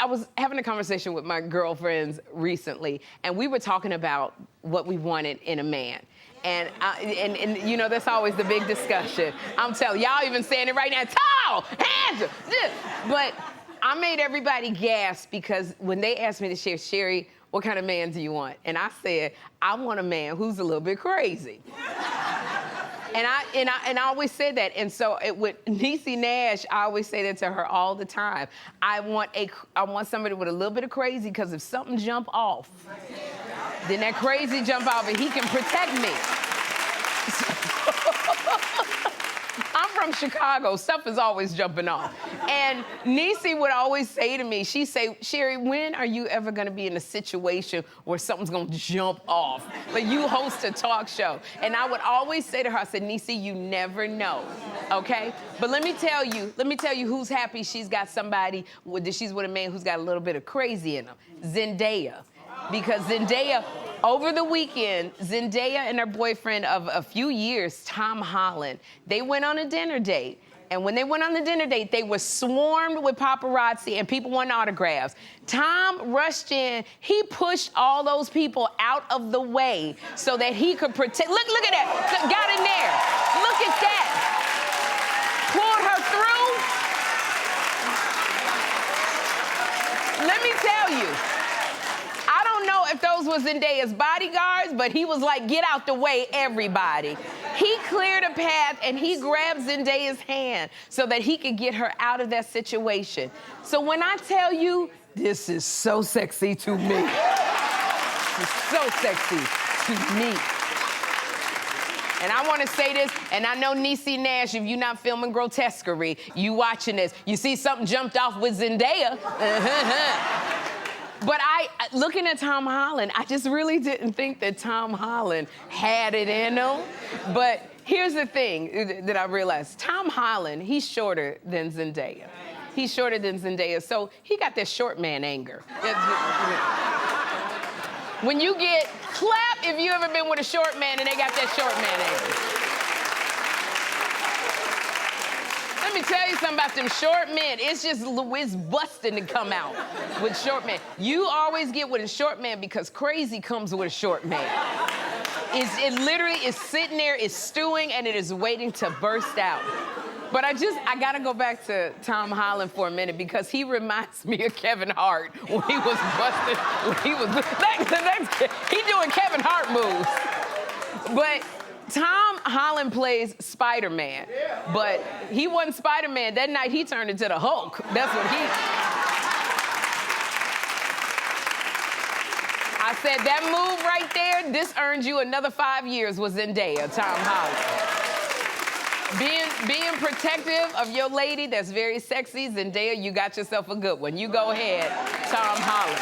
I was having a conversation with my girlfriends recently, and we were talking about what we wanted in a man. And you know, that's always the big discussion. I'm telling y'all, even saying it right now, tall, handsome, this. But I made everybody gasp because when they asked me to share, Sherri, what kind of man do you want? And I said, I want a man who's a little bit crazy. And I always said that. And so with Niecy Nash, I always say that to her all the time. I want somebody with a little bit of crazy, because if something jump off, then that crazy jump off and he can protect me. I'm from Chicago. Stuff is always jumping off. And Niecy would always say to me, she'd say, Sherri, when are you ever going to be in a situation where something's going to jump off? Like, you host a talk show. And I would always say to her, I said, Niecy, you never know, okay? But let me tell you who's happy she's got somebody, she's with a man who's got a little bit of crazy in him. Zendaya. Because Zendaya, over the weekend, Zendaya and her boyfriend of a few years, Tom Holland, they went on a dinner date. And when they went on the dinner date, they were swarmed with paparazzi and people wanting autographs. Tom rushed in. He pushed all those people out of the way so that he could protect. Look at that. Got in there. Look at that. Pulled her through. Let me tell you. I don't know if those were Zendaya's bodyguards, but he was like, get out the way, everybody. He cleared a path and he grabbed Zendaya's hand so that he could get her out of that situation. So when I tell you, this is so sexy to me. It's so sexy to me. And I want to say this, and I know Niecy Nash, if you're not filming grotesquerie, you watching this, you see something jumped off with Zendaya. But looking at Tom Holland, I just really didn't think that Tom Holland had it in him. But here's the thing that I realized. Tom Holland, he's shorter than Zendaya. He's shorter than Zendaya, so he got that short man anger. When you get clap if you ever been with a short man and they got that short man anger. Let me tell you something about them short men. It's busting to come out with short men. You always get with a short man because crazy comes with a short man. It literally is sitting there, it's stewing, and it is waiting to burst out. But I gotta go back to Tom Holland for a minute because he reminds me of Kevin Hart when he was busted, he doing Kevin Hart moves. But Tom Holland plays Spider-Man, but he wasn't Spider-Man. That night, he turned into the Hulk. That's what he... I said, that move right there, this earned you another 5 years with Zendaya, Tom Holland. Being protective of your lady that's very sexy, Zendaya, you got yourself a good one. You go ahead, Tom Holland.